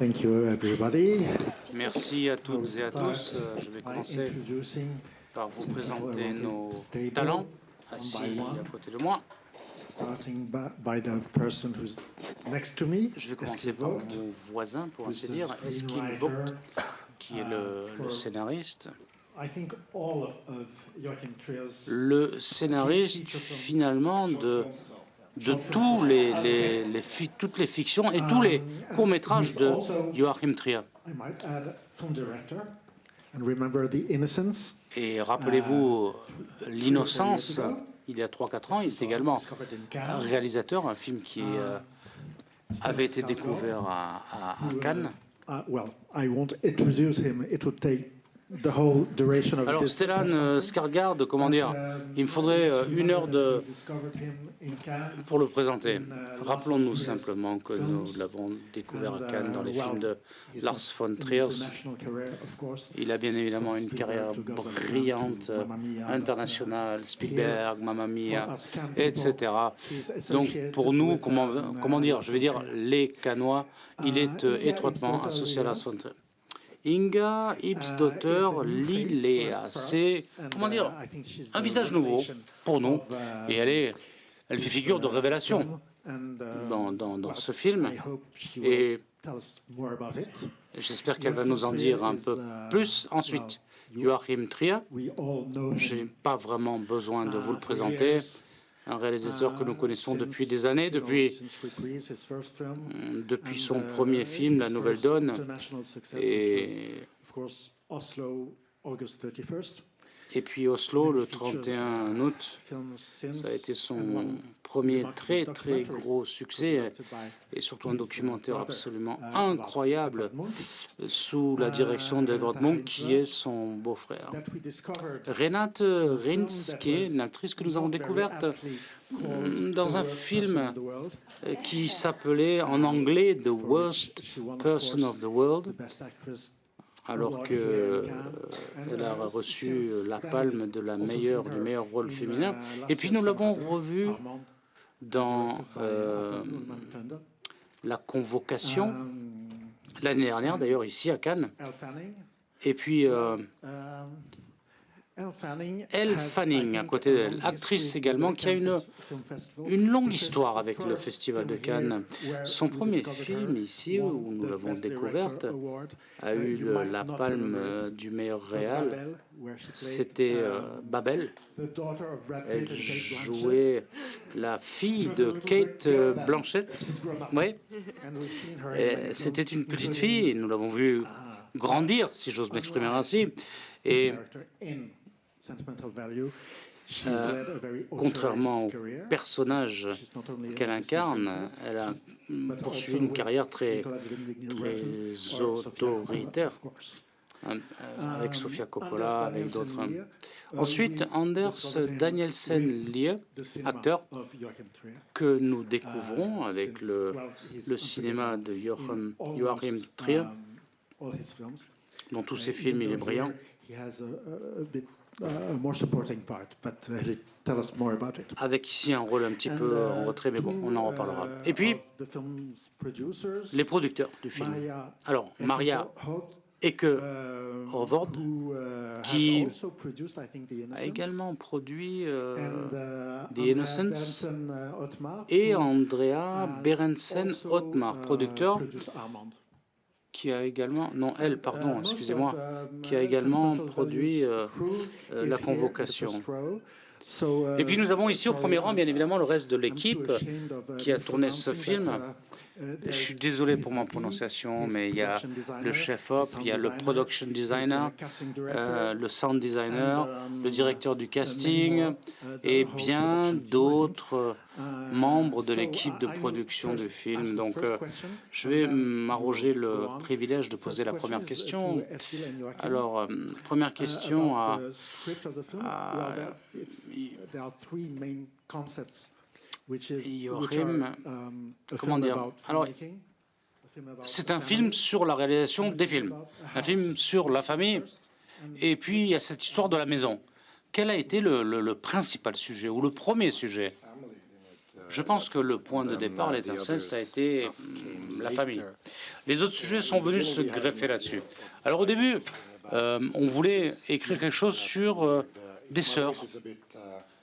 Thank you, everybody. Merci à toutes et à tous. Je vais commencer par vous présenter nos talents, assis à côté de moi. Starting by the person who's next to me, Je vais commencer par mon voisin, pour ainsi dire, Eskin Vogt, qui est le scénariste. Le scénariste, finalement, de toutes les fictions et tous les courts-métrages de Joachim Trier. Et rappelez-vous L'Innocence, il y a 3-4 ans, il est également un réalisateur, un film qui avait été découvert à Cannes. Alors, Stellan Skarsgård, comment dire, il me faudrait 1 heure pour le présenter. Rappelons-nous simplement que nous l'avons découvert à Cannes dans les films de Lars von Trier. Il a bien évidemment une carrière brillante, internationale, Spielberg, Mamma Mia, etc. Donc, pour nous, comment dire, je vais dire les Cannois, il est étroitement associé à Lars von Trier. Inga Ibsdotter Lilea, c'est, comment dire, un visage nouveau pour nous, et elle fait figure de révélation dans ce film, et j'espère qu'elle va nous en dire un peu plus. Ensuite, Joachim Trier, je n'ai pas vraiment besoin de vous le présenter. Un réalisateur que nous connaissons depuis des années, depuis son premier film, La Nouvelle Donne, et puis Oslo, le 31 août, ça a été son premier très gros succès, et surtout un documentaire absolument incroyable sous la direction d'Edvard Munch, qui est son beau-frère. Renate Rinske, une actrice que nous avons découverte dans un film qui s'appelait en anglais The Worst Person of the World, alors qu'elle a reçu la palme du meilleur rôle féminin. Et puis nous l'avons revue dans La Convocation, l'année dernière d'ailleurs, ici à Cannes. Et puis Elle Fanning, à côté d'elle, actrice également, qui a une longue histoire avec le Festival de Cannes. Son premier film ici, où nous l'avons découverte, a eu la palme du meilleur réal. C'était Babel. Elle jouait la fille de Kate Blanchett. Oui. C'était une petite fille, nous l'avons vue grandir, si j'ose m'exprimer ainsi. Et contrairement au personnage qu'elle incarne, elle a poursuivi une carrière très autoritaire, avec Sofia Coppola, avec d'autres. Ensuite, Anders Danielsen-Lie, acteur que nous découvrons avec le cinéma de Joachim Trier. Dans tous ses films, il est brillant. Avec ici un rôle un petit peu en retrait, mais bon, on en reparlera. Et puis, les producteurs du film. Alors, Maria Eke Horvath, qui a également produit The Innocents, et Andrea Berensen-Othmar, producteur, qui a également, qui a également produit La Convocation. Et puis nous avons ici au premier rang, bien évidemment, le reste de l'équipe qui a tourné ce film. Je suis désolé pour ma prononciation, mais il y a le chef-op, il y a le production designer, le sound designer, le directeur du casting et bien d'autres membres de l'équipe de production du film. Donc, je vais m'arroger le privilège de poser la première question. Alors, première question Joachim, comment dire? Alors, c'est un film sur la réalisation des films, un film sur la famille, et puis il y a cette histoire de la maison. Quel a été le principal sujet, ou le premier sujet? Je pense que le point de départ, l'étincelle, ça a été la famille. Les autres sujets sont venus se greffer là-dessus. Alors au début, on voulait écrire quelque chose sur des sœurs.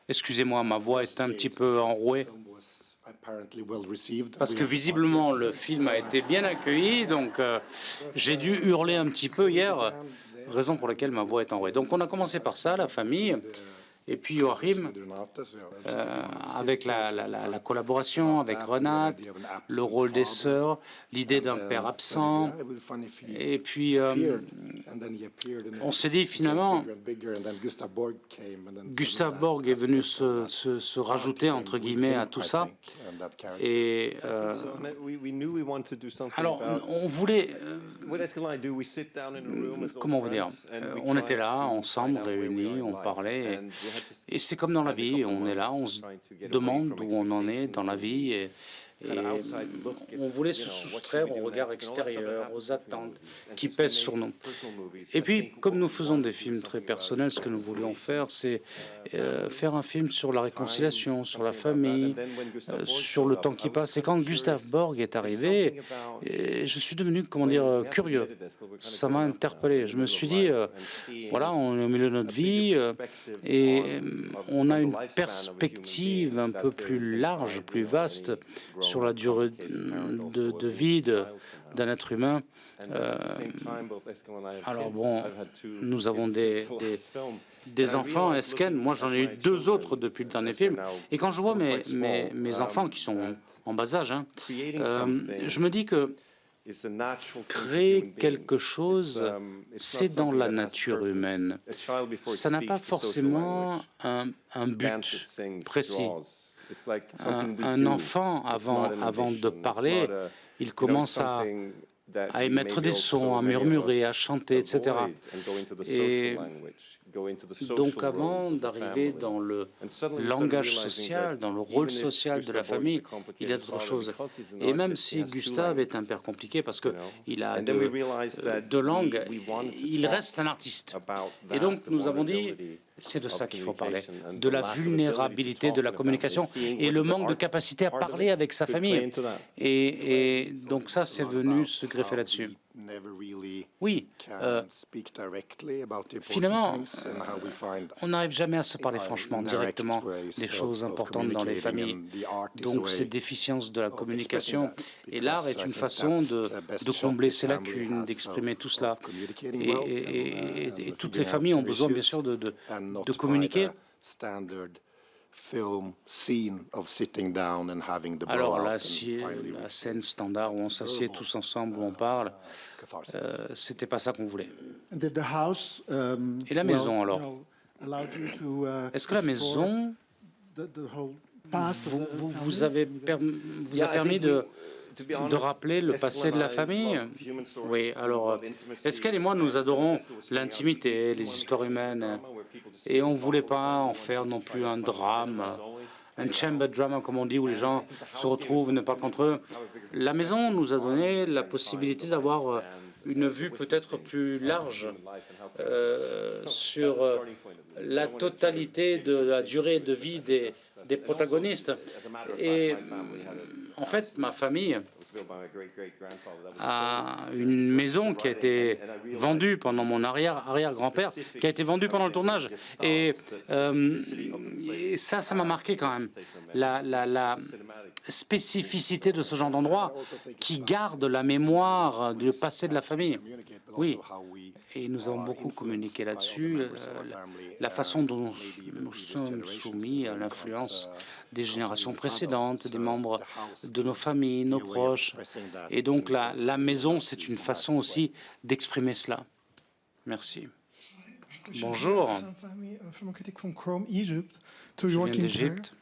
Excusez-moi, ma voix est un petit peu enrouée. Parce que visiblement, le film a été bien accueilli, donc j'ai dû hurler un petit peu hier, raison pour laquelle ma voix est enrouée. Donc on a commencé par ça, la famille, et puis Joachim, avec la collaboration avec Renate, le rôle des sœurs, l'idée d'un père absent, et puis on s'est dit finalement, Gustav Borg est venu se rajouter entre guillemets à tout ça, et alors on voulait, comment vous dire, on était là ensemble réunis, on parlait. Et c'est comme dans la vie, on est là, on se demande où on en est dans la vie, et on voulait se soustraire au regard extérieur, aux attentes qui pèsent sur nous. Et puis, comme nous faisons des films très personnels, ce que nous voulions faire, c'est faire un film sur la réconciliation, sur la famille, sur le temps qui passe. Et quand Gustav Borg est arrivé, je suis devenu, comment dire, curieux. Ça m'a interpellé. Je me suis dit, voilà, on est au milieu de notre vie et on a une perspective un peu plus large, plus vaste sur la durée de vie d'un être humain. Alors bon, nous avons des enfants, Esken, moi j'en ai eu 2 autres depuis le dernier film, et quand je vois mes enfants qui sont en bas âge, je me dis que créer quelque chose, c'est dans la nature humaine. Ça n'a pas forcément un but précis. Un enfant, avant de parler, il commence à émettre des sons, à murmurer, à chanter, etc. Et donc avant d'arriver dans le langage social, dans le rôle social de la famille, il y a d'autres choses. Et même si Gustave est un père compliqué parce qu'il a 2 langues, il reste un artiste. Et donc nous avons dit, c'est de ça qu'il faut parler, de la vulnérabilité de la communication et le manque de capacité à parler avec sa famille. Et donc ça, c'est venu se greffer là-dessus. Oui, finalement, on n'arrive jamais à se parler franchement, directement, des choses importantes dans les familles. Donc ces déficiences de la communication, et l'art est une façon de combler ces lacunes, d'exprimer tout cela. Et toutes les familles ont besoin, bien sûr, de communiquer. Alors la scène standard où on s'assied tous ensemble, où on parle, c'était pas ça qu'on voulait. Et la maison alors? Est-ce que la maison vous a permis de rappeler le passé de la famille? Oui, alors Esken et moi, nous adorons l'intimité, les histoires humaines, et on ne voulait pas en faire non plus un drame, un chamber drama, comme on dit, où les gens se retrouvent, ne parlent qu'entre eux. La maison nous a donné la possibilité d'avoir une vue peut-être plus large sur la totalité de la durée de vie des protagonistes. Et en fait, ma famille a une maison qui a été vendue pendant mon arrière-grand-père, qui a été vendue pendant le tournage. Et ça m'a marqué quand même. La spécificité de ce genre d'endroit qui garde la mémoire du passé de la famille. Oui, et nous avons beaucoup communiqué là-dessus, la façon dont nous sommes soumis à l'influence des générations précédentes, des membres de nos familles, nos proches. Et donc la maison, c'est une façon aussi d'exprimer cela. Merci. Bonjour. Je viens d'Égypte.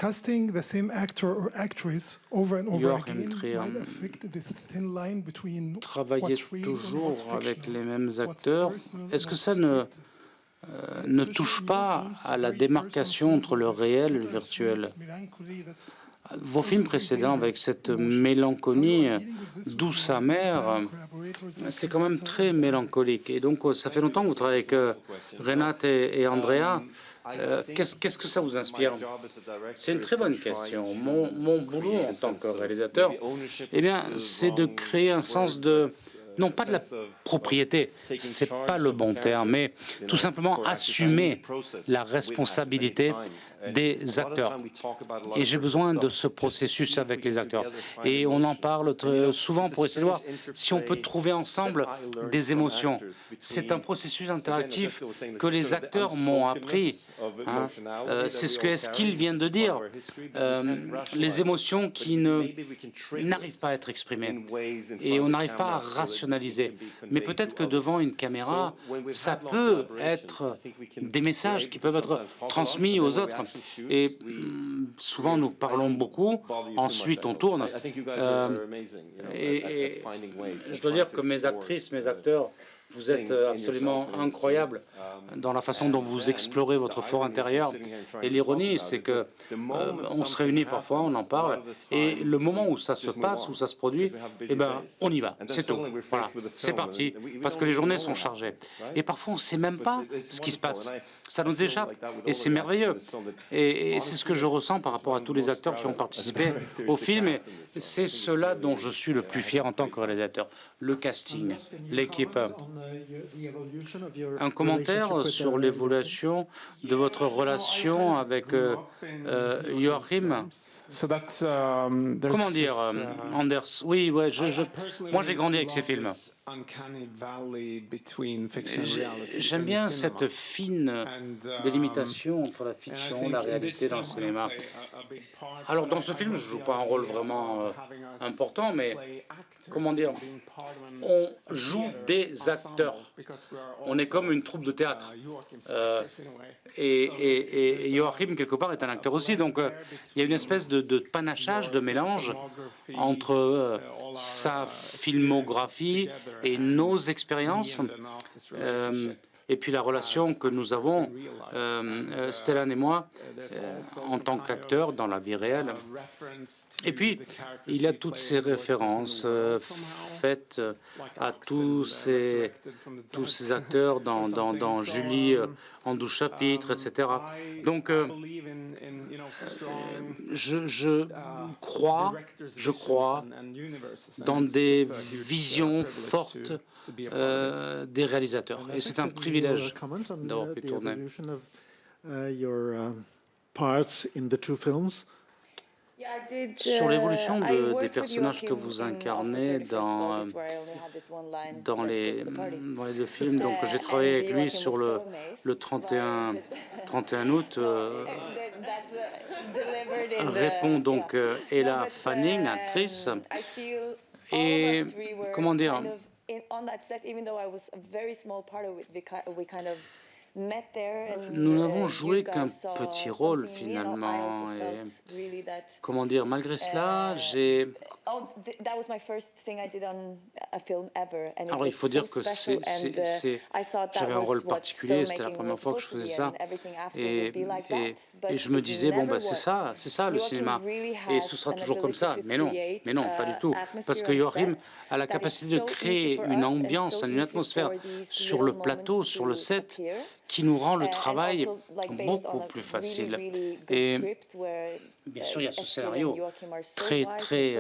Casting the same actor or actress over and over again might affect this thin line between travailler toujours avec les mêmes acteurs, est-ce que ça ne touche pas à la démarcation entre le réel et le virtuel? Vos films précédents, avec cette mélancolie douce, amère, c'est quand même très mélancolique. Et donc, ça fait longtemps que vous travaillez avec Renate et Andrea. Qu'est-ce que ça vous inspire? C'est une très bonne question. Mon boulot en tant que réalisateur, eh bien, c'est de créer un sens de, non pas de la propriété, c'est pas le bon terme, mais tout simplement assumer la responsabilité des acteurs. Et j'ai besoin de ce processus avec les acteurs. Et on en parle très souvent pour essayer de voir si on peut trouver ensemble des émotions. C'est un processus interactif que les acteurs m'ont appris. C'est ce qu'il vient de dire. Les émotions qui n'arrivent pas à être exprimées. Et on n'arrive pas à rationaliser. Mais peut-être que devant une caméra, ça peut être des messages qui peuvent être transmis aux autres. Et souvent, nous parlons beaucoup, ensuite on tourne. Et je dois dire que mes actrices, mes acteurs, vous êtes absolument incroyables dans la façon dont vous explorez votre fort intérieur. Et l'ironie, c'est que on se réunit parfois, on en parle, et le moment où ça se passe, où ça se produit, eh ben, on y va, c'est tout. Voilà, c'est parti, parce que les journées sont chargées. Et parfois, on ne sait même pas ce qui se passe. Ça nous échappe, et c'est merveilleux. Et c'est ce que je ressens par rapport à tous les acteurs qui ont participé au film, et c'est cela dont je suis le plus fier en tant que réalisateur. Le casting, l'équipe. Un commentaire sur l'évolution de votre relation avec Joachim. Comment dire, Anders? Oui, ouais, moi j'ai grandi avec ces films. J'aime bien cette fine délimitation entre la fiction et la réalité dans le cinéma. Alors dans ce film, je ne joue pas un rôle vraiment important, mais comment dire, on joue des acteurs. On est comme une troupe de théâtre. Et Joachim, quelque part, est un acteur aussi. Donc il y a une espèce de panachage, de mélange entre sa filmographie et nos expériences, et puis la relation que nous avons, Stellan et moi, en tant qu'acteurs dans la vie réelle. Et puis, il y a toutes ces références faites à tous ces acteurs dans Julie en 12 chapitres, etc. Donc, je crois dans des visions fortes des réalisateurs. Et c'est un privilège d'avoir pu tourner. Sur l'évolution des personnages que vous incarnez dans les deux films, donc j'ai travaillé avec lui sur le 31 août. Répond donc Ella Fanning, actrice. Et comment dire, nous n'avons joué qu'un petit rôle finalement. Et, comment dire, malgré cela, j'ai... Alors il faut dire que j'avais un rôle particulier, c'était la première fois que je faisais ça. Et je me disais, bon, ben, c'est ça le cinéma. Et ce sera toujours comme ça. Mais non, pas du tout. Parce que Joachim a la capacité de créer une ambiance, une atmosphère sur le plateau, sur le set, qui nous rend le travail beaucoup plus facile. Et bien sûr, il y a ce scénario très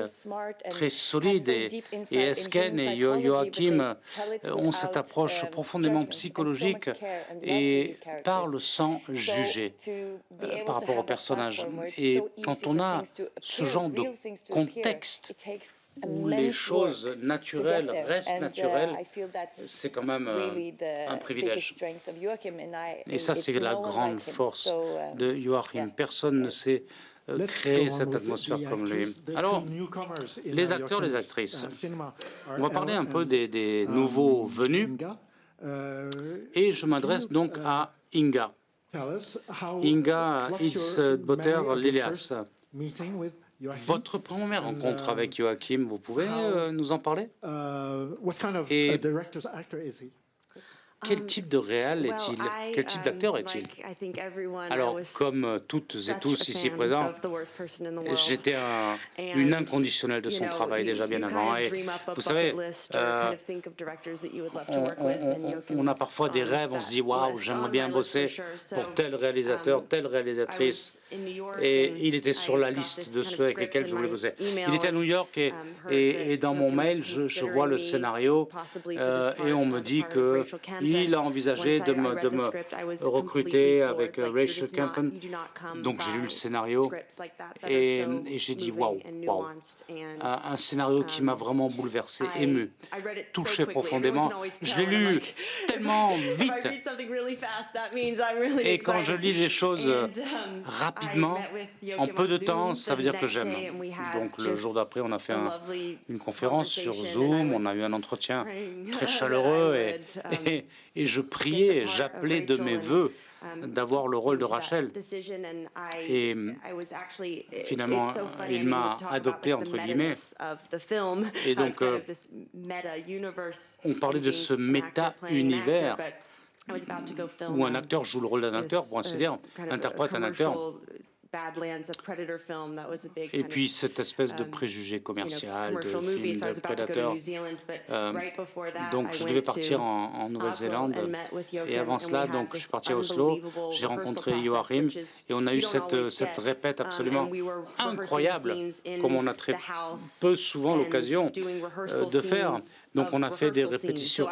solide. Et Esken et Joachim ont cette approche profondément psychologique et parlent sans juger par rapport au personnage. Et quand on a ce genre de contexte où les choses naturelles restent naturelles, c'est quand même un privilège. Et ça, c'est la grande force de Joachim. Personne ne sait créer cette atmosphère comme lui. Alors, les acteurs, les actrices, on va parler un peu des nouveaux venus, et je m'adresse donc à Inga. Inga Itzbotter Lilias. Votre première rencontre avec Joachim, vous pouvez nous en parler? Et quel type de réal est-il? Quel type d'acteur est-il? Alors, comme toutes et tous ici présents, j'étais une inconditionnelle de son travail déjà bien avant. Et vous savez, on a parfois des rêves, on se dit « Waouh, j'aimerais bien bosser pour tel réalisateur, telle réalisatrice ». Et il était sur la liste de ceux avec lesquels je voulais bosser. Il était à New York et dans mon mail, je vois le scénario et on me dit qu'il a envisagé de me recruter avec Rachel Campen. Donc j'ai lu le scénario et j'ai dit waouh, waouh. Un scénario qui m'a vraiment bouleversé, ému, touché profondément. Je l'ai lu tellement vite. Et quand je lis les choses rapidement, en peu de temps, ça veut dire que j'aime. Donc le jour d'après, on a fait une conférence sur Zoom, on a eu un entretien très chaleureux et je priais, j'appelais de mes vœux d'avoir le rôle de Rachel. Et finalement, il m'a adopté, entre guillemets. Et donc, on parlait de ce méta-univers où un acteur joue le rôle d'un acteur, pour ainsi dire, interprète un acteur. Et puis cette espèce de préjugé commercial de film de Predator. Donc je devais partir en Nouvelle-Zélande et avant cela, donc je suis parti à Oslo, j'ai rencontré Joachim et on a eu cette répète absolument incroyable, comme on a très peu souvent l'occasion de faire. Donc on a fait des répétitions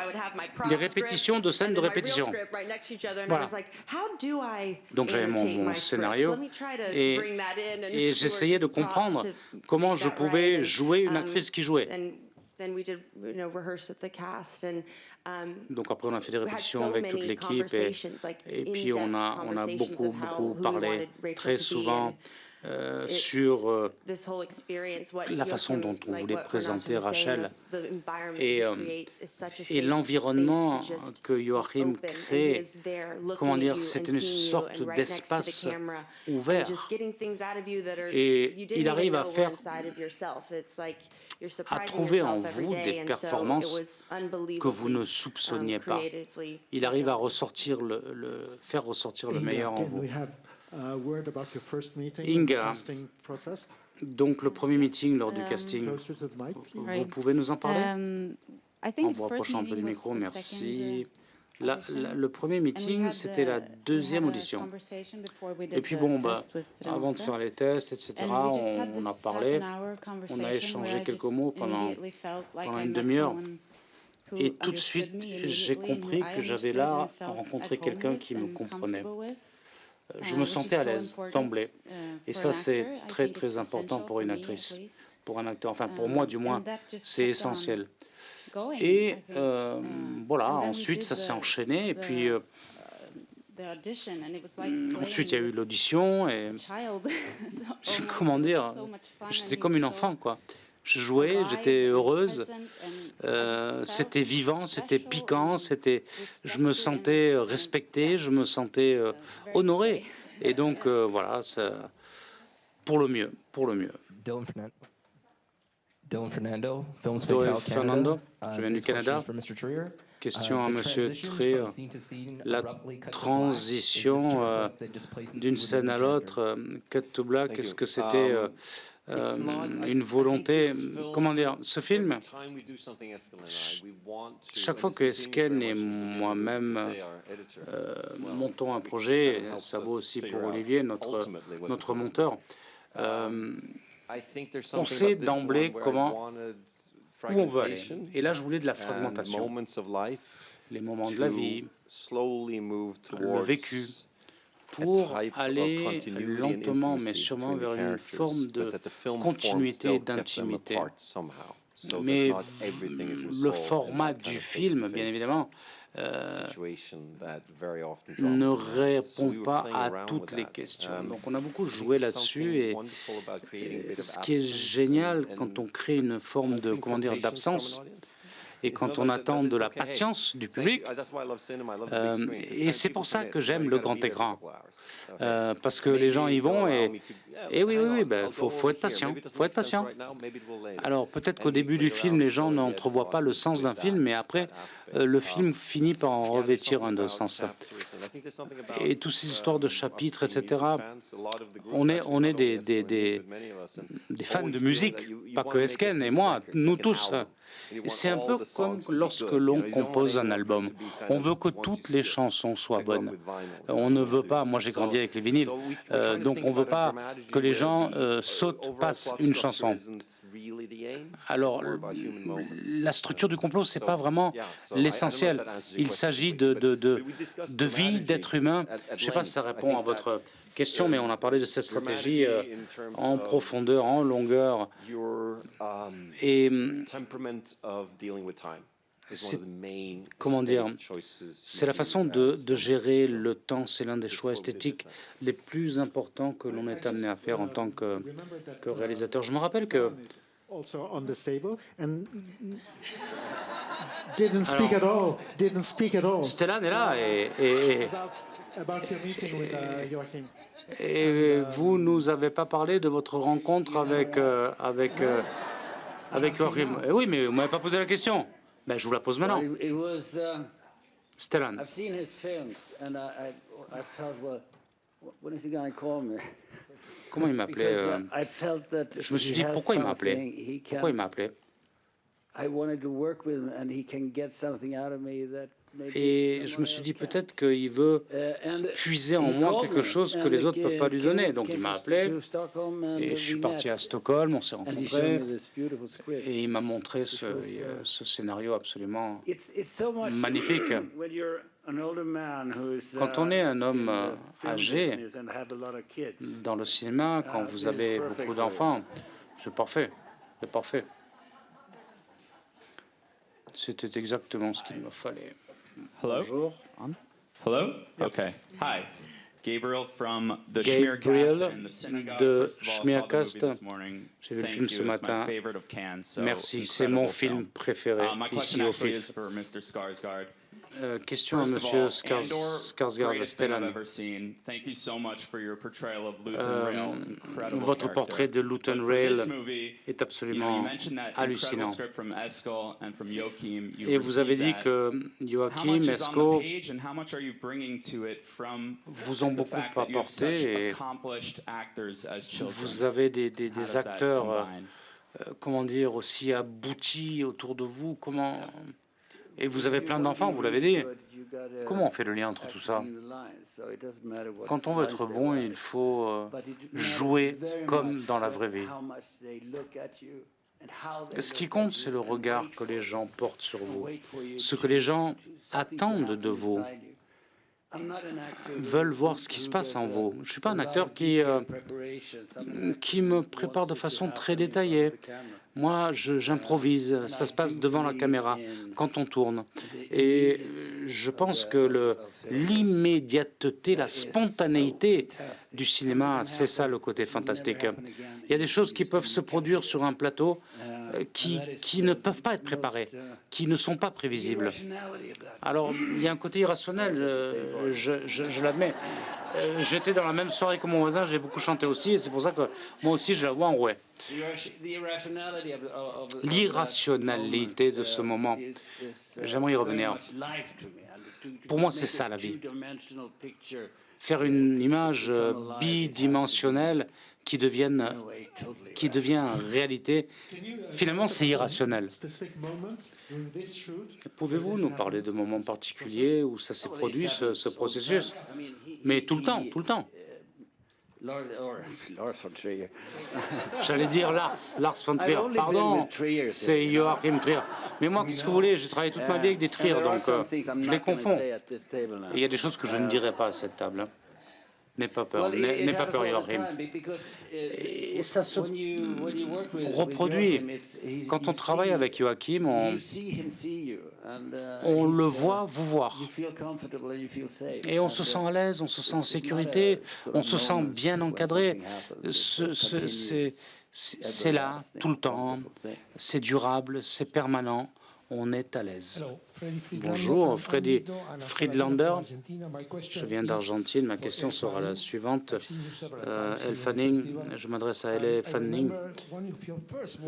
de scènes de répétition. Voilà. Donc j'avais mon scénario et j'essayais de comprendre comment je pouvais jouer une actrice qui jouait. Donc après on a fait des répétitions avec toute l'équipe et puis on a beaucoup parlé très souvent sur la façon dont on voulait présenter Rachel et l'environnement que Joachim crée. Comment dire, c'était une sorte d'espace ouvert et il arrive à trouver en vous des performances que vous ne soupçonniez pas. Il arrive à faire ressortir le meilleur en vous. Inga, donc le premier meeting lors du casting, vous pouvez nous en parler? On vous rapproche un peu du micro, merci. Le premier meeting, c'était la deuxième audition. Et puis bon, avant de faire les tests, etc., on a parlé, on a échangé quelques mots pendant une demi-heure. Et tout de suite, j'ai compris que j'avais là rencontré quelqu'un qui me comprenait. Je me sentais à l'aise d'emblée. Et ça, c'est très, très important pour une actrice, pour un acteur. Enfin, pour moi, du moins, c'est essentiel. Et voilà, ensuite, ça s'est enchaîné. Et puis, ensuite, il y a eu l'audition. Et comment dire, j'étais comme une enfant, quoi. Je jouais, j'étais heureuse, c'était vivant, c'était piquant, je me sentais respectée, je me sentais honorée. Et donc, voilà, pour le mieux, pour le mieux. Dylan Fernando, je viens du Canada. Question à M. Trier. La transition d'une scène à l'autre, cut to black, est-ce que c'était une volonté, comment dire, ce film, chaque fois que Esken et moi-même montons un projet, ça vaut aussi pour Olivier, notre monteur, on sait d'emblée où on veut aller. Et là, je voulais de la fragmentation, les moments de la vie, le vécu, pour aller lentement mais sûrement vers une forme de continuité, d'intimité. Mais le format du film, bien évidemment, ne répond pas à toutes les questions. Donc on a beaucoup joué là-dessus et ce qui est génial quand on crée une forme de, comment dire, d'absence, et quand on attend de la patience du public. Et c'est pour ça que j'aime le grand écran, parce que les gens y vont et oui, ben, faut être patient, faut être patient. Alors peut-être qu'au début du film, les gens n'entrevoient pas le sens d'un film, mais après, le film finit par en revêtir un sens. Et toutes ces histoires de chapitres, etc., on est des fans de musique, pas que Esken et moi, nous tous. C'est un peu comme lorsque l'on compose un album. On veut que toutes les chansons soient bonnes. On ne veut pas, moi j'ai grandi avec les vinyles, donc on ne veut pas que les gens passent une chanson. Alors, la structure du complot, ce n'est pas vraiment l'essentiel. Il s'agit de vie, d'être humain. Je ne sais pas si ça répond à votre question, mais on a parlé de cette stratégie en profondeur, en longueur. Et comment dire, c'est la façon de gérer le temps. C'est l'un des choix esthétiques les plus importants que l'on est amené à faire en tant que réalisateur. Je me rappelle que Stellan est là et vous nous avez pas parlé de votre rencontre avec Joachim. Oui, mais vous m'avez pas posé la question. Ben, je vous la pose maintenant. Stellan. Comment il m'appelait Je me suis dit, pourquoi il m'a appelé? Pourquoi il m'a appelé? Et je me suis dit, peut-être qu'il veut puiser en moi quelque chose que les autres ne peuvent pas lui donner. Donc il m'a appelé, et je suis parti à Stockholm, on s'est rencontrés, et il m'a montré ce scénario absolument magnifique. Quand on est un homme âgé dans le cinéma, quand vous avez beaucoup d'enfants, c'est parfait, c'est parfait. C'était exactement ce qu'il me fallait. Hello? Bonjour. Hello? Okay. Hi. Gabriel from the Gabriel Schmearcast and the Synagogue. de First of all, saw the movie Schmearcast. this morning. J'ai vu le Thank film ce you. It's my matin. favorite of Cannes, so Merci, c'est mon incredible film film. préféré My ici question au actually FIF. is for Mr. Skarsgård. Question à First of Monsieur all, Andor, Skarsgård, greatest thing I've Stellan. ever seen. Thank you so much for your portrayal of Luton Rail. Incredible Votre character. portrait de Luton But for Rail this movie, est you absolument mentioned that hallucinant. incredible script from Eskil and from Joachim. You Et vous avez received dit that. que How Joachim, much is on Esco the page and how much are you bringing to it from vous ont the beaucoup fact that you have such apporté et accomplished actors as children? vous avez des How does that acteurs, combine? comment dire, aussi aboutis autour de vous. Comment Et vous avez plein d'enfants, vous l'avez dit. Comment on fait le lien entre tout ça? Quand on veut être bon, il faut jouer comme dans la vraie vie. Ce qui compte, c'est le regard que les gens portent sur vous, ce que les gens attendent de vous, veulent voir ce qui se passe en vous. Je ne suis pas un acteur qui me prépare de façon très détaillée. Moi, j'improvise, ça se passe devant la caméra, quand on tourne. Et je pense que l'immédiateté, la spontanéité du cinéma, c'est ça le côté fantastique. Il y a des choses qui peuvent se produire sur un plateau qui ne peuvent pas être préparées, qui ne sont pas prévisibles. Alors, il y a un côté irrationnel, je l'admets. J'étais dans la même soirée que mon voisin, j'ai beaucoup chanté aussi, et c'est pour ça que moi aussi je la vois en rouet. L'irrationalité de ce moment, j'aimerais y revenir. Pour moi, c'est ça la vie. Faire une image bidimensionnelle qui devient réalité, finalement c'est irrationnel. Pouvez-vous nous parler de moments particuliers où ça s'est produit, ce processus? Mais tout le temps, tout le temps. J'allais dire Lars von Trier, pardon, c'est Joachim Trier. Mais moi, qu'est-ce que vous voulez, j'ai travaillé toute ma vie avec des Trier, donc je les confonds. Et il y a des choses que je ne dirai pas à cette table. Hein. N'aie pas peur, n'aie pas peur, Joachim. Et ça se reproduit. Quand on travaille avec Joachim, on le voit vous voir. Et on se sent à l'aise, on se sent en sécurité, on se sent bien encadré. C'est là, tout le temps, c'est durable, c'est permanent. on est à l'aise. Bonjour, Freddy Friedlander. Je viens d'Argentine. Ma question sera la suivante. Elle Fanning, je m'adresse à Elle Fanning.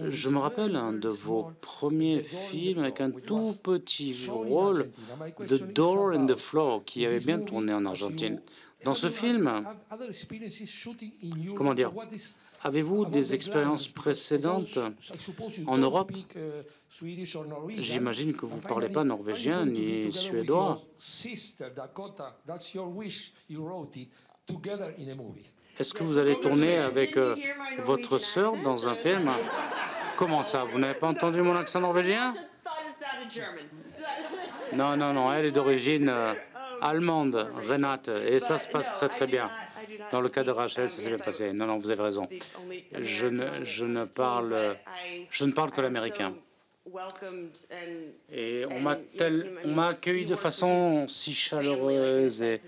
Je me rappelle un de vos premiers films avec un tout petit rôle, The Door in the Floor, qui avait bien tourné en Argentine. Dans ce film, comment dire, avez-vous des expériences précédentes en Europe? J'imagine que vous ne parlez pas norvégien ni suédois. Est-ce que vous allez tourner avec votre sœur dans un film? Comment ça? Vous n'avez pas entendu mon accent norvégien? Non, non, non, elle est d'origine allemande, Renate, et ça se passe très très bien. Dans le cas de Rachel, ça s'est bien passé. Non, non, vous avez raison. Je ne parle que l'américain. Et on m'a accueilli de façon si chaleureuse. Et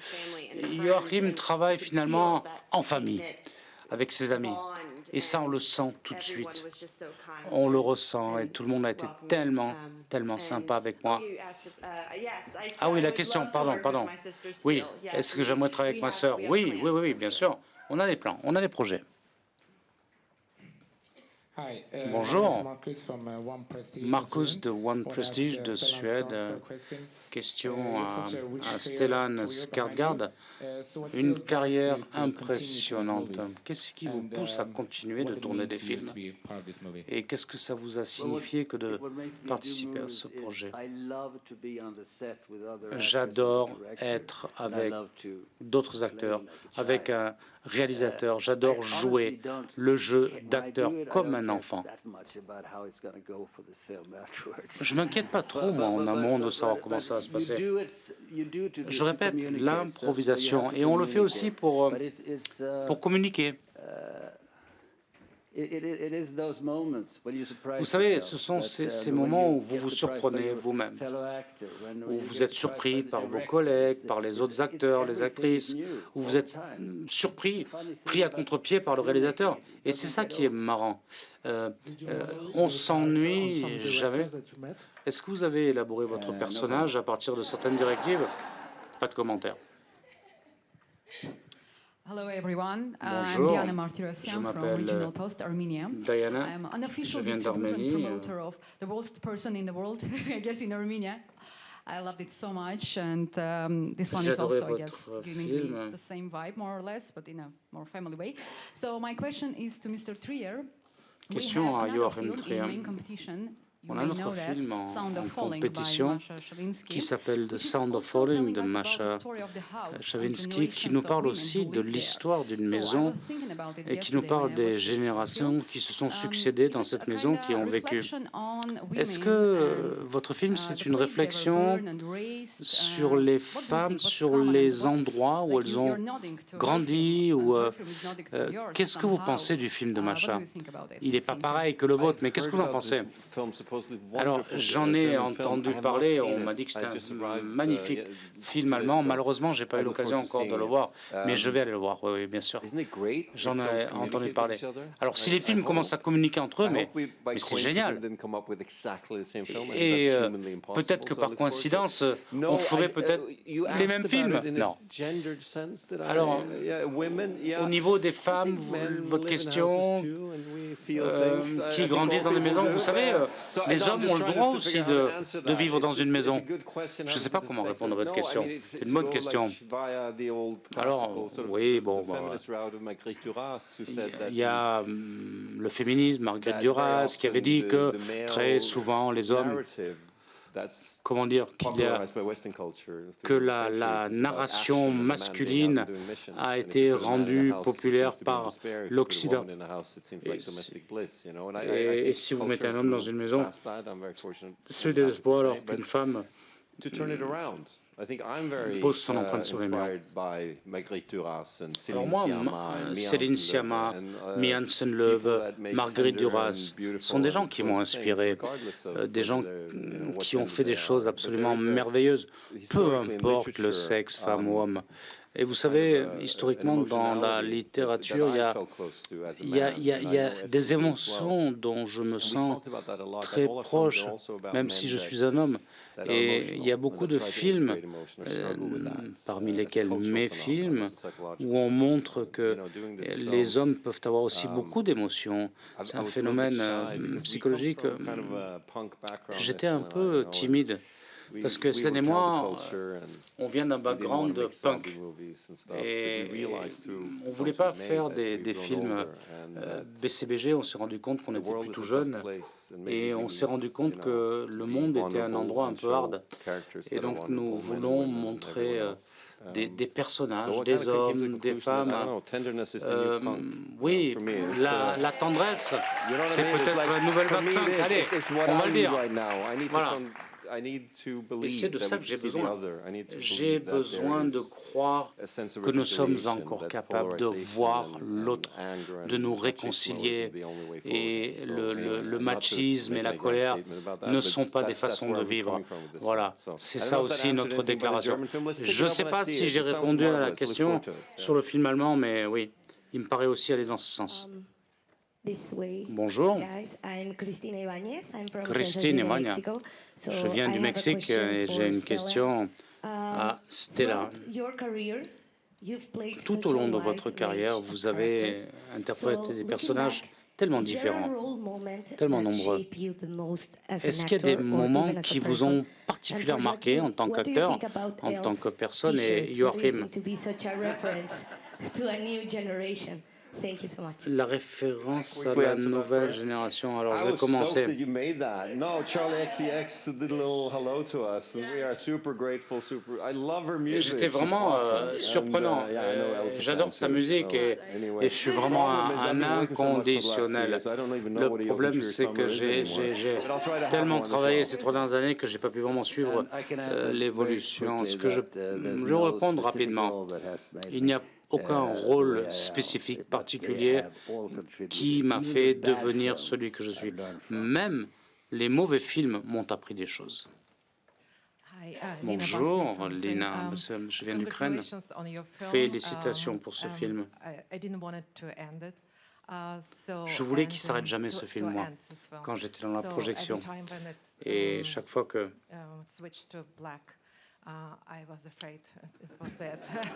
Joachim travaille finalement en famille, avec ses amis. Et ça, on le sent tout de suite. On le ressent et tout le monde a été tellement, tellement sympa avec moi. Ah oui, la question, pardon. Oui, est-ce que j'aimerais travailler avec ma sœur? Oui, oui, oui, oui, bien sûr. On a des plans, on a des projets. Bonjour, Marcus de One Prestige de Suède. Question à Stellan Skarsgård. Une carrière impressionnante. Qu'est-ce qui vous pousse à continuer de tourner des films? Et qu'est-ce que ça vous a signifié que de participer à ce projet? J'adore être avec d'autres acteurs, avec un réalisateur. J'adore jouer le jeu d'acteur comme un enfant. Je m'inquiète pas trop, moi, en amont, de savoir comment ça va se passer. Je répète, l'improvisation. Et on le fait aussi pour communiquer. Vous savez, ce sont ces moments où vous vous surprenez vous-même, où vous êtes surpris par vos collègues, par les autres acteurs, les actrices, où vous êtes surpris, pris à contre-pied par le réalisateur. Et c'est ça qui est marrant. On s'ennuie jamais. Est-ce que vous avez élaboré votre personnage à partir de certaines directives? Pas de commentaire. Hello everyone. Bonjour, I'm Diana Martirosyan from Regional Post, Armenia. Diana, I'm unofficial je viens distributor and d'Arménie. promoter of the worst person in the world, I guess in Armenia. I loved it so much, and this one J'ai is adoré also, I guess, votre giving film. me the same vibe, more or less, but in a more family way. So my question is to Mr. Trier. Question à Joachim Trier. On a notre film en compétition qui s'appelle The Sound of Falling de Masha Chavinsky, qui nous parle aussi de l'histoire d'une maison et qui nous parle des générations qui se sont succédées dans cette maison, qui ont vécu. Est-ce que votre film, c'est une réflexion sur les femmes, sur les endroits où elles ont grandi ou qu'est-ce que vous pensez du film de Masha? Il n'est pas pareil que le vôtre, mais qu'est-ce que vous en pensez? Alors, j'en ai entendu parler, on m'a dit que c'était un magnifique film allemand. Malheureusement, je n'ai pas eu l'occasion encore de le voir, mais je vais aller le voir, oui, bien sûr. J'en ai entendu parler. Alors, si les films commencent à communiquer entre eux, mais c'est génial. Et peut-être que par coïncidence, on ferait peut-être les mêmes films. Non. Alors, au niveau des femmes, votre question, qui grandissent dans des maisons, vous savez, les hommes ont le droit aussi de vivre dans une maison. Je ne sais pas comment répondre à votre question. C'est une bonne question. Alors, oui, bon, il y a le féminisme, Marguerite Duras, qui avait dit que très souvent les hommes, comment dire, que la narration masculine a été rendue populaire par l'Occident. Et si vous mettez un homme dans une maison, c'est le désespoir alors qu'une femme pose son empreinte sur les murs. Alors moi, Céline Sciamma, Mi Hansen-Løve, Marguerite Duras sont des gens qui m'ont inspiré, des gens qui ont fait des choses absolument merveilleuses, peu importe le sexe, femme ou homme. Et vous savez, historiquement, dans la littérature, il y a des émotions dont je me sens très proche, même si je suis un homme. Et il y a beaucoup de films, parmi lesquels mes films, où on montre que les hommes peuvent avoir aussi beaucoup d'émotions. C'est un phénomène psychologique. J'étais un peu timide. Parce que Stan et moi, on vient d'un background punk et on ne voulait pas faire des films BCBG. On s'est rendu compte qu'on était plutôt jeunes et on s'est rendu compte que le monde était un endroit un peu hard. Et donc nous voulons montrer des personnages, des hommes, des femmes. Oui, la tendresse, c'est peut-être la nouvelle vague punk. Allez, on va le dire. Voilà. Et c'est de ça que j'ai besoin. J'ai besoin de croire que nous sommes encore capables de voir l'autre, de nous réconcilier. Et le machisme et la colère ne sont pas des façons de vivre. Voilà, c'est ça aussi notre déclaration. Je ne sais pas si j'ai répondu à la question sur le film allemand, mais oui, il me paraît aussi aller dans ce sens. Bonjour, Christine Ibáñez. Je viens du Mexique et j'ai une question à Stella. Tout au long de votre carrière, vous avez interprété des personnages tellement différents, tellement nombreux. Est-ce qu'il y a des moments qui vous ont particulièrement marqué en tant qu'acteur, en tant que personne, et Joachim? La référence à la nouvelle génération. Alors, je vais commencer. J'étais vraiment surprenant. J'adore sa musique et je suis vraiment un inconditionnel. Le problème, c'est que j'ai tellement travaillé ces 3 dernières années que je n'ai pas pu vraiment suivre l'évolution. Ce que je vais répondre rapidement. Il n'y a aucun rôle spécifique particulier qui m'a fait devenir celui que je suis. Même les mauvais films m'ont appris des choses. Bonjour Lina, je viens d'Ukraine. Félicitations pour ce film. Je voulais qu'il ne s'arrête jamais ce film, moi, quand j'étais dans la projection. Et chaque fois que...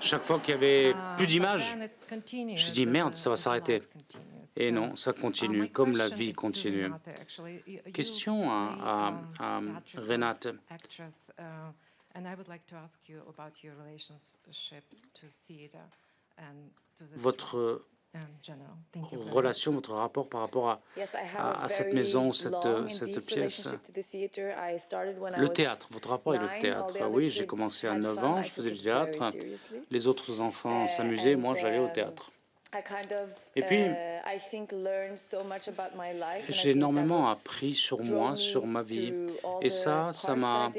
Chaque fois qu'il n'y avait plus d'images, je dis merde, ça va s'arrêter. Et non, ça continue, comme la vie continue. Question à Renate. Votre relation, votre rapport par rapport à cette maison, cette pièce. Le théâtre, votre rapport avec le théâtre. Oui, j'ai commencé à 9 ans, je faisais du théâtre. Les autres enfants s'amusaient, moi j'allais au théâtre. Et puis, j'ai énormément appris sur moi, sur ma vie. Et ça m'a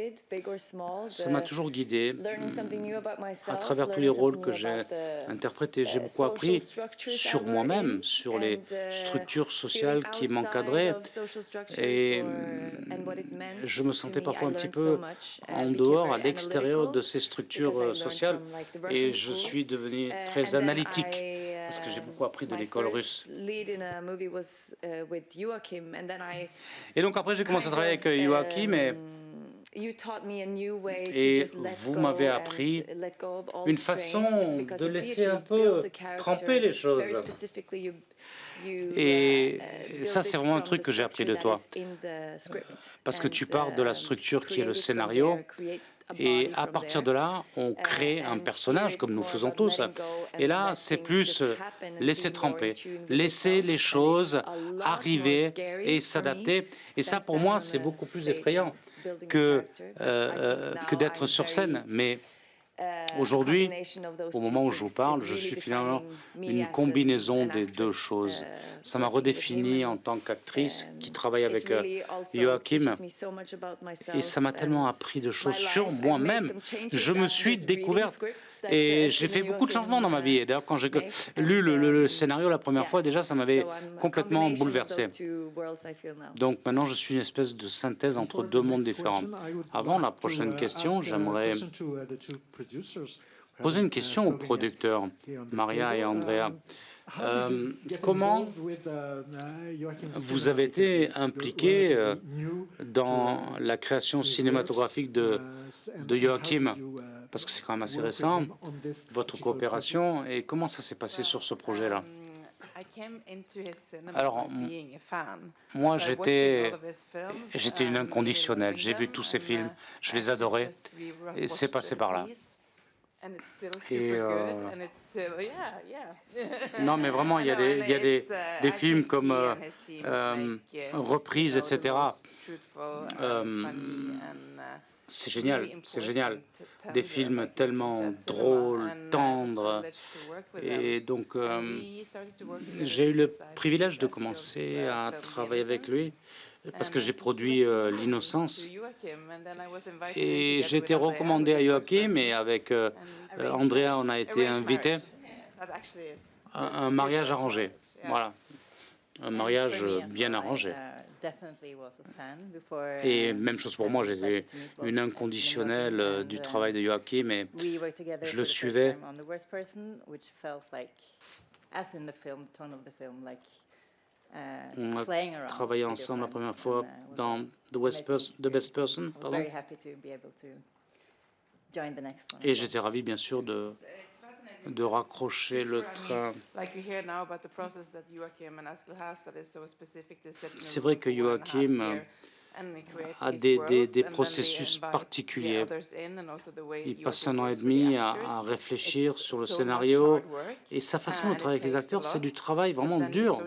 toujours guidé à travers tous les rôles que j'ai interprétés. J'ai beaucoup appris sur moi-même, sur les structures sociales qui m'encadraient. Et je me sentais parfois un petit peu en dehors, à l'extérieur de ces structures sociales. Et je suis devenu très analytique. Parce que j'ai beaucoup appris de l'école russe. Et donc après, j'ai commencé à travailler avec Joachim et vous m'avez appris une façon de laisser un peu tremper les choses. Et ça, c'est vraiment un truc que j'ai appris de toi. Parce que tu pars de la structure qui est le scénario. Et à partir de là, on crée un personnage, comme nous faisons tous. Et là, c'est plus laisser tremper, laisser les choses arriver et s'adapter. Et ça, pour moi, c'est beaucoup plus effrayant que d'être sur scène. Mais aujourd'hui, au moment où je vous parle, je suis finalement une combinaison des deux choses. Ça m'a redéfini en tant qu'actrice qui travaille avec Joachim et ça m'a tellement appris de choses sur moi-même. Je me suis découverte et j'ai fait beaucoup de changements dans ma vie. Et d'ailleurs, quand j'ai lu le scénario la première fois, déjà, ça m'avait complètement bouleversé. Donc maintenant, je suis une espèce de synthèse entre deux mondes différents. Avant la prochaine question, j'aimerais poser une question aux producteurs, Maria et Andrea. Comment vous avez été impliqués dans la création cinématographique de Joachim, parce que c'est quand même assez récent, votre coopération, et comment ça s'est passé sur ce projet-là? Alors, moi, j'étais une inconditionnelle. J'ai vu tous ces films, je les adorais, et c'est passé par là. Et non, mais vraiment, il y a des films comme Reprise, etc. C'est génial, c'est génial. Des films tellement drôles, tendres. Et donc, j'ai eu le privilège de commencer à travailler avec lui parce que j'ai produit L'Innocence. Et j'ai été recommandé à Joachim et avec Andrea, on a été invités à un mariage arrangé. Voilà, un mariage bien arrangé. Et même chose pour moi, j'étais une inconditionnelle du travail de Joachim, et je le suivais. On a travaillé ensemble la première fois dans The Best Person, pardon. Et j'étais ravi, bien sûr, de raccrocher le train. C'est vrai que Joachim a des processus particuliers. Il passe 1 an et demi à réfléchir sur le scénario, et sa façon de travailler avec les acteurs, c'est du travail vraiment dur.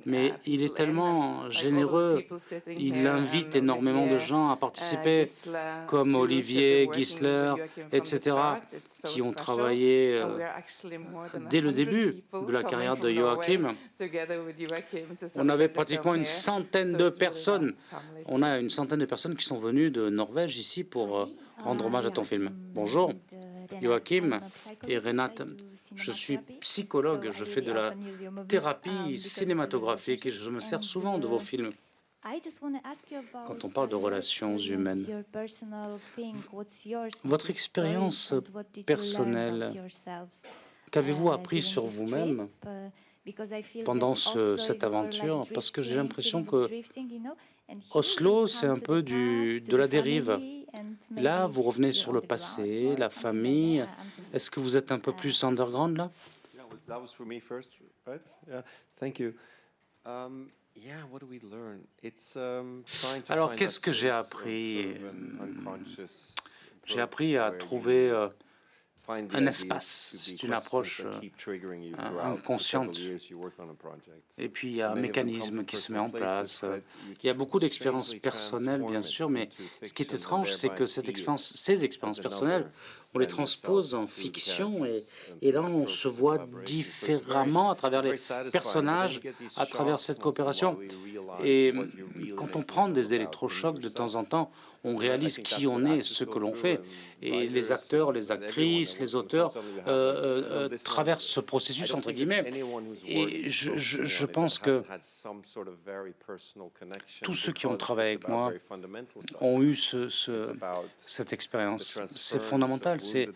Mais il est tellement généreux, il invite énormément de gens à participer, comme Olivier, Gisler, etc., qui ont travaillé dès le début de la carrière de Joachim. On avait pratiquement une centaine de personnes. On a une centaine de personnes qui sont venues de Norvège ici pour rendre hommage à ton film. Bonjour, Joachim et Renate. Je suis psychologue, je fais de la thérapie cinématographique et je me sers souvent de vos films. Quand on parle de relations humaines, votre expérience personnelle, qu'avez-vous appris sur vous-même pendant cette aventure? Parce que j'ai l'impression que Oslo, c'est un peu de la dérive. Là, vous revenez sur le passé, la famille. Est-ce que vous êtes un peu plus underground, là? Alors, qu'est-ce que j'ai appris? J'ai appris à trouver un espace, c'est une approche inconsciente. Et puis il y a un mécanisme qui se met en place. Il y a beaucoup d'expériences personnelles, bien sûr, mais ce qui est étrange, c'est que ces expériences personnelles, on les transpose en fiction, et là on se voit différemment à travers les personnages, à travers cette coopération. Et quand on prend des électrochocs de temps en temps, on réalise qui on est, ce que l'on fait. Et les acteurs, les actrices, les auteurs traversent ce processus, entre guillemets. Et je pense que tous ceux qui ont travaillé avec moi ont eu cette expérience. C'est fondamental, c'est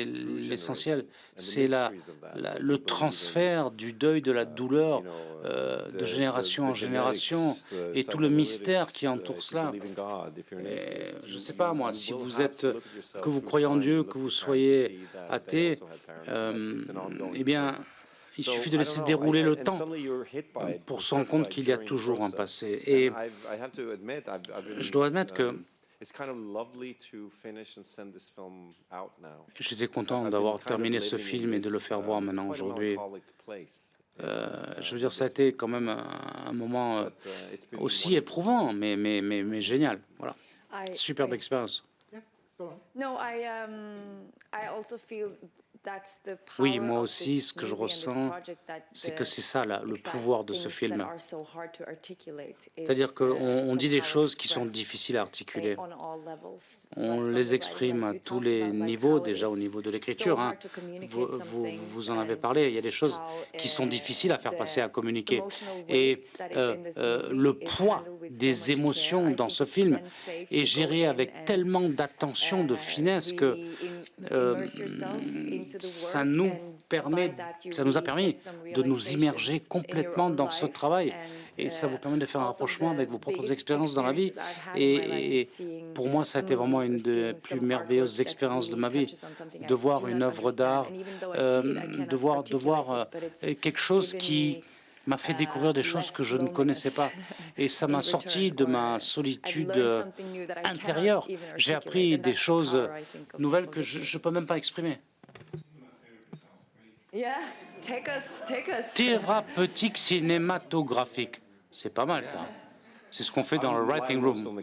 l'essentiel. C'est le transfère du deuil, de la douleur de génération en génération, et tout le mystère qui entoure cela. Je ne sais pas, moi, si vous êtes, que vous croyez en Dieu, que vous soyez athée, eh bien, il suffit de laisser dérouler le temps pour se rendre compte qu'il y a toujours un passé. Et je dois admettre que j'étais content d'avoir terminé ce film et de le faire voir maintenant aujourd'hui. Je veux dire, ça a été quand même un moment aussi éprouvant, mais génial. Voilà. Superbe expérience. Oui, moi aussi, ce que je ressens, c'est que c'est ça, là, le pouvoir de ce film. C'est-à-dire qu'on dit des choses qui sont difficiles à articuler. On les exprime à tous les niveaux, déjà au niveau de l'écriture. Hein. Vous en avez parlé, il y a des choses qui sont difficiles à faire passer, à communiquer. Et le poids des émotions dans ce film est géré avec tellement d'attention, de finesse, que ça nous a permis de nous immerger complètement dans ce travail. Et ça vous permet de faire un rapprochement avec vos propres expériences dans la vie. Et pour moi, ça a été vraiment une des plus merveilleuses expériences de ma vie, de voir une œuvre d'art, de voir quelque chose qui m'a fait découvrir des choses que je ne connaissais pas. Et ça m'a sorti de ma solitude intérieure. J'ai appris des choses nouvelles que je ne peux même pas exprimer. Thérapeutique cinématographique. C'est pas mal, ça. C'est ce qu'on fait dans le writing room.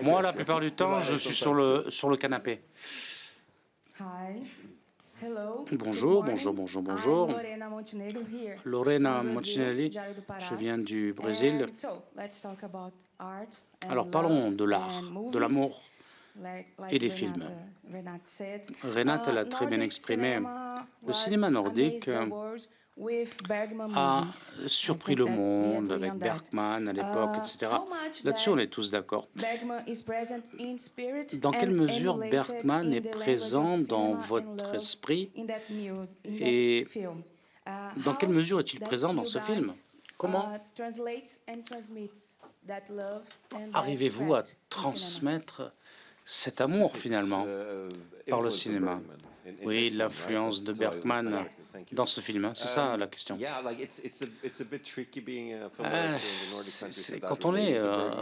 Moi, la plupart du temps, je suis sur le canapé. Bonjour. Lorena Montenegro, je viens du Brésil. Alors parlons de l'art, de l'amour et des films. Renate l'a très bien exprimé. Le cinéma nordique a surpris le monde avec Bergman à l'époque, etc. Là-dessus, on est tous d'accord. Dans quelle mesure Bergman est présent dans votre esprit et dans quelle mesure est-il présent dans ce film? Comment arrivez-vous à transmettre cet amour, finalement, par le cinéma? Oui, l'influence de Bergman dans ce film, c'est ça la question. Quand on est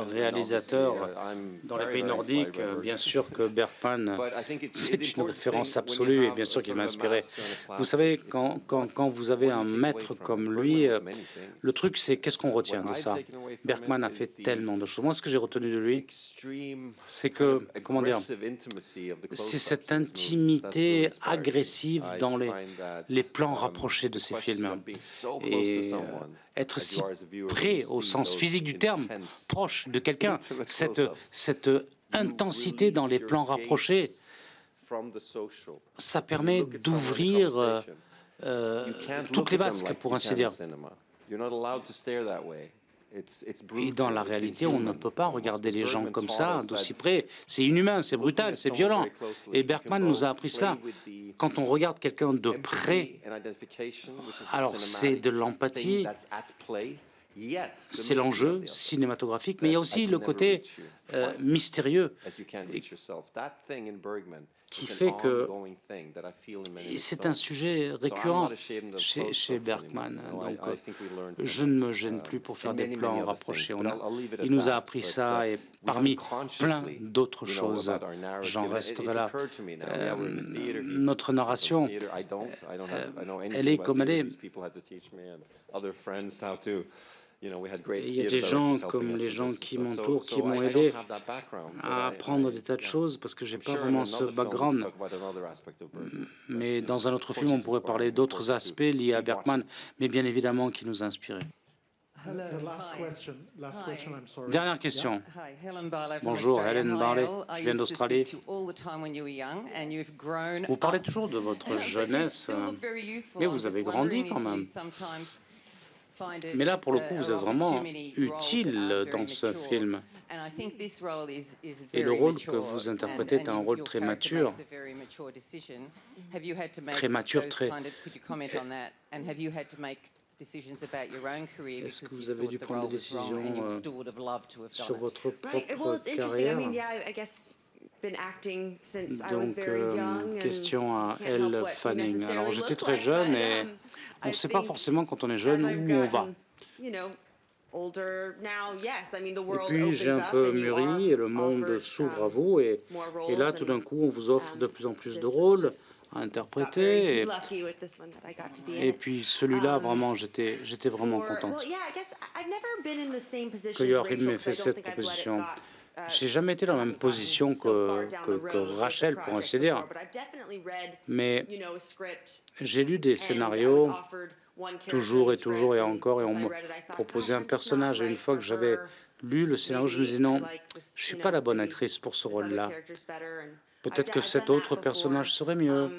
réalisateur dans les pays nordiques, bien sûr que Bergman, c'est une référence absolue et bien sûr qu'il m'a inspiré. Vous savez, quand vous avez un maître comme lui, le truc c'est qu'est-ce qu'on retient de ça? Bergman a fait tellement de choses. Moi, ce que j'ai retenu de lui, c'est que, comment dire, c'est cette intimité agressive dans les plans rapprochés de ces films. Et être si près, au sens physique du terme, proche de quelqu'un, cette intensité dans les plans rapprochés, ça permet d'ouvrir toutes les vasques, pour ainsi dire. Et dans la réalité, on ne peut pas regarder les gens comme ça, d'aussi près. C'est inhumain, c'est brutal, c'est violent. Et Bergman nous a appris cela. Quand on regarde quelqu'un de près, alors c'est de l'empathie, c'est l'enjeu cinématographique, mais il y a aussi le côté mystérieux qui fait que c'est un sujet récurrent chez Bergman. Donc, je ne me gêne plus pour faire des plans rapprochés. Il nous a appris ça et parmi plein d'autres choses, j'en resterai là. Notre narration, elle est comme elle est. Il y a des gens comme les gens qui m'entourent, qui m'ont aidé à apprendre des tas de choses parce que je n'ai pas vraiment ce background. Mais dans un autre film, on pourrait parler d'autres aspects liés à Bergman, mais bien évidemment qui nous a inspirés. Dernière question. Bonjour, Helen Barley, je viens d'Australie. Vous parlez toujours de votre jeunesse, mais vous avez grandi quand même. Mais là, pour le coup, vous êtes vraiment utile dans ce film. Et le rôle que vous interprétez est un rôle très mature. Très mature, très... Est-ce que vous avez dû prendre des décisions sur votre propre carrière? Donc, question à Elle Fanning. Alors, j'étais très jeune et on ne sait pas forcément quand on est jeune où on va. Et puis, j'ai un peu mûri et le monde s'ouvre à vous. Et là, tout d'un coup, on vous offre de plus en plus de rôles à interpréter. Et puis, celui-là, vraiment, j'étais vraiment contente que Joachim m'ait fait cette proposition. J'ai jamais été dans la même position que Rachel, pour ainsi dire. Mais j'ai lu des scénarios toujours et encore, et on me proposait un personnage. Et une fois que j'avais lu le scénario, je me disais non, je suis pas la bonne actrice pour ce rôle-là. Peut-être que cet autre personnage serait mieux.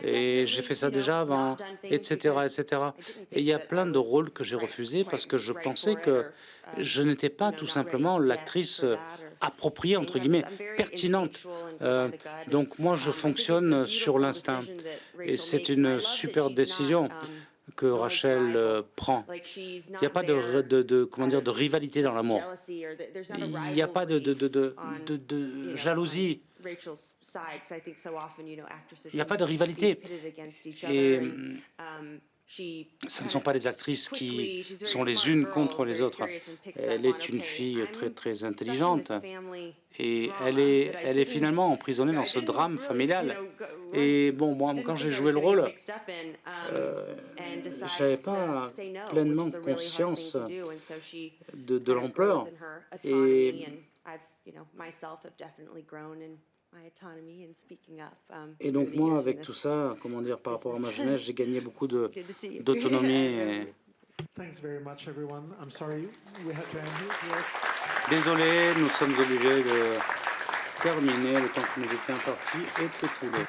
Et j'ai fait ça déjà avant, etc., etc. Et il y a plein de rôles que j'ai refusés parce que je pensais que je n'étais pas tout simplement l'actrice appropriée, entre guillemets, pertinente. Donc moi, je fonctionne sur l'instinct. Et c'est une super décision que Rachel prend. Il n'y a pas de rivalité dans l'amour. Il n'y a pas de jalousie. Il n'y a pas de rivalité. Et ce ne sont pas des actrices qui sont les unes contre les autres. Elle est une fille très, très intelligente et elle est finalement emprisonnée dans ce drame familial. Et bon, moi, quand j'ai joué le rôle, je n'avais pas pleinement conscience de l'ampleur. Et donc moi, avec tout ça, comment dire, par rapport à ma jeunesse, j'ai gagné beaucoup d'autonomie. Désolé, nous sommes obligés de terminer, le temps qui nous était imparti est écoulé.